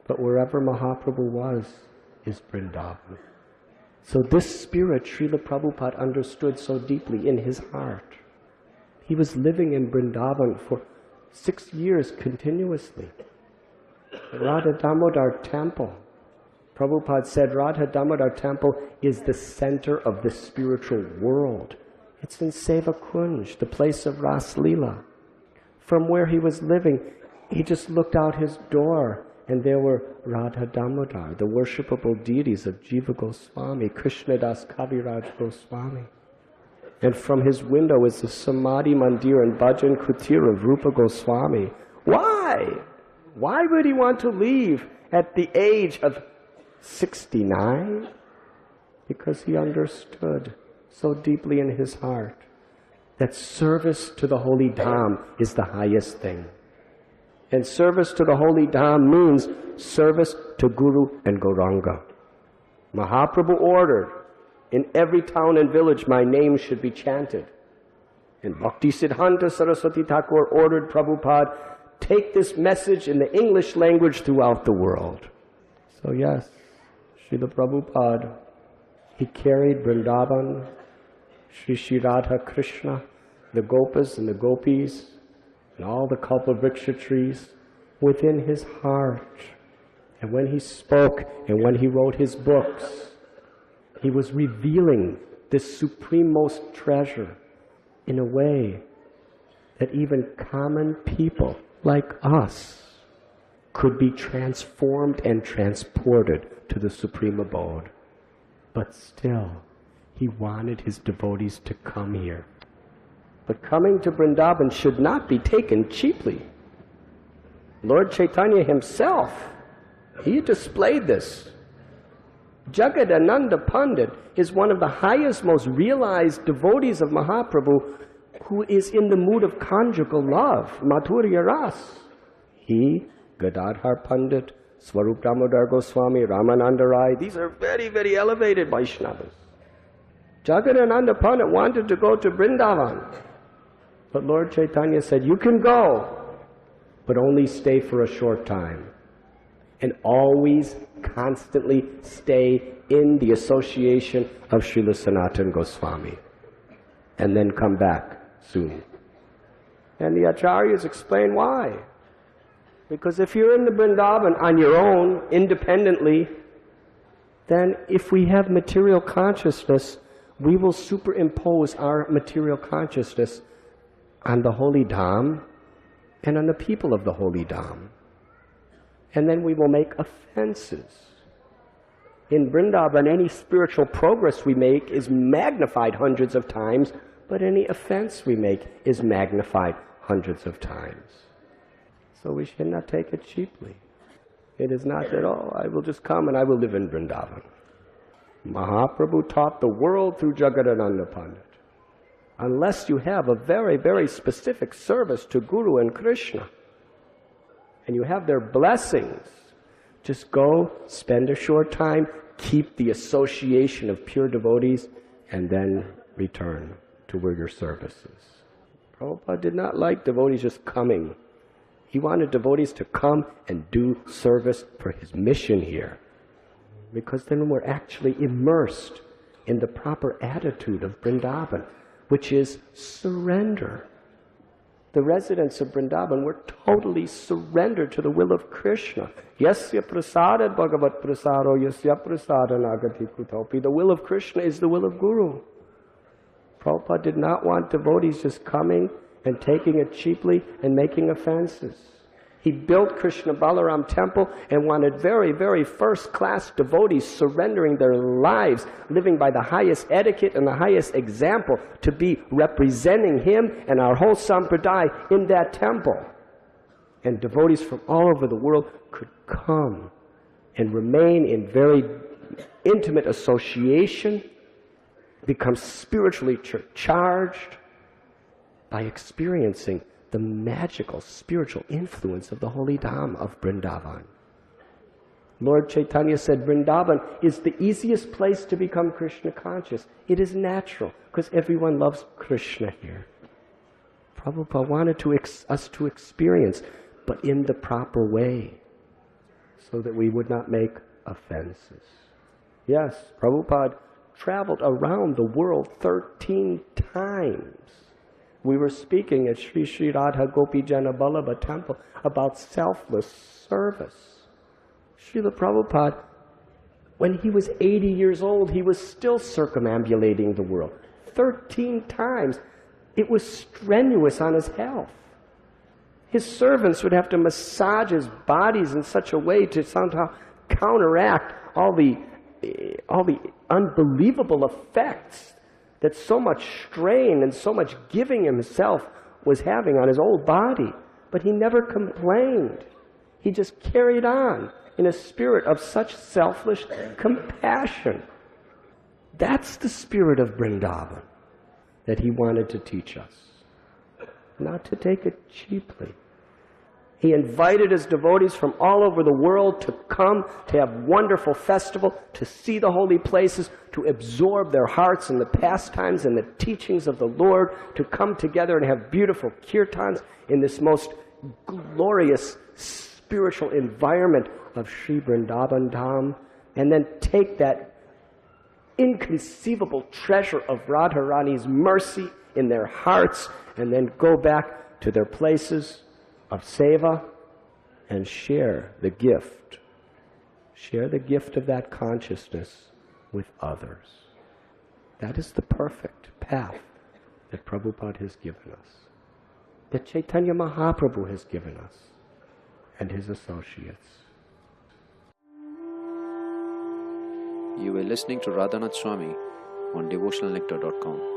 But wherever Mahaprabhu was is Vrindavan. So this spirit Srila Prabhupada understood so deeply in his heart. He was living in Vrindavan for 6 years continuously. Radha Damodar temple. Prabhupada said Radha Damodar temple is the center of the spiritual world. It's in Seva Kunj, the place of Ras Leela. From where he was living, he just looked out his door and there were Radha Damodar, the worshipable deities of Jiva Goswami, Krishnadas Kaviraj Goswami. And from his window is the Samadhi Mandir and Bhajan Kutir of Rupa Goswami. Why? Why would he want to leave at the age of 69? Because he understood so deeply in his heart that service to the holy Dham is the highest thing. And service to the holy Dham means service to Guru and Gauranga. Mahaprabhu ordered, in every town and village my name should be chanted. And Bhakti Siddhanta Saraswati Thakur ordered Prabhupada, take this message in the English language throughout the world. So yes, Srila Prabhupada, he carried Vrindavan, Shri Radha Krishna, the Gopas and the Gopis, and all the Kalpavriksha trees within his heart. And when he spoke and when he wrote his books, he was revealing this supremost treasure in a way that even common people like us could be transformed and transported to the supreme abode. But still, he wanted his devotees to come here. But coming to Vrindavan should not be taken cheaply. Lord Chaitanya himself, he displayed this. Jagadananda Pandit is one of the highest, most realized devotees of Mahaprabhu who is in the mood of conjugal love, Madhurya Ras. He, Gadadhar Pandit, Swarup Damodar Goswami, Ramananda Rai, these are very, very elevated Vaishnavas. Jagadananda Pandit wanted to go to Vrindavan. But Lord Chaitanya said, you can go, but only stay for a short time. And always, constantly stay in the association of Srila Sanatana Goswami. And then come back soon. And the Acharyas explain why. Because if you're in the Vrindavan on your own, independently, then if we have material consciousness, we will superimpose our material consciousness on the holy Dham and on the people of the holy Dham. And then we will make offenses. In Vrindavan, any spiritual progress we make is magnified hundreds of times, but any offense we make is magnified hundreds of times. So we should not take it cheaply. It is not that, oh, I will just come and I will live in Vrindavan. Mahaprabhu taught the world through Jagadananda Pandit. Unless you have a very, very specific service to Guru and Krishna, and you have their blessings, just go, spend a short time, keep the association of pure devotees, and then return to where your service is. Prabhupada did not like devotees just coming. He wanted devotees to come and do service for his mission here. Because then we're actually immersed in the proper attitude of Vrindavan, which is surrender. The residents of Vrindavan were totally surrendered to the will of Krishna. Yasya prasadat bhagavat prasaro yasya prasadan agati kutopi. The will of Krishna is the will of Guru. Prabhupada did not want devotees just coming and taking it cheaply and making offenses. He built Krishna Balaram temple and wanted very, very first-class devotees surrendering their lives, living by the highest etiquette and the highest example to be representing him and our whole sampradaya in that temple. And devotees from all over the world could come and remain in very intimate association, become spiritually charged by experiencing the magical spiritual influence of the holy Dham of Vrindavan. Lord Chaitanya said Vrindavan is the easiest place to become Krishna conscious. It is natural because everyone loves Krishna here. Prabhupada wanted us to experience, but in the proper way. so that we would not make offenses. Yes, Prabhupada traveled around the world 13 times. We were speaking at Sri Radha Gopijana Vallabha temple about selfless service. Srila Prabhupada, when he was 80 years old, he was still circumambulating the world. 13 times. It was strenuous on his health. His servants would have to massage his bodies in such a way to somehow counteract all the unbelievable effects that so much strain and so much giving himself was having on his old body. But he never complained. He just carried on in a spirit of such selfless compassion. That's the spirit of Vrindavan that he wanted to teach us, not to take it cheaply. He invited his devotees from all over the world to come, to have wonderful festival, to see the holy places, to absorb their hearts in the pastimes and the teachings of the Lord, to come together and have beautiful kirtans in this most glorious spiritual environment of Sri Vrindavan Dham, and then take that inconceivable treasure of Radharani's mercy in their hearts, and then go back to their places of seva and share the gift. Share the gift of that consciousness with others. That is the perfect path that Prabhupada has given us, that Chaitanya Mahaprabhu has given us, and his associates. You were listening to Radhanath Swami on devotionalnectar.com.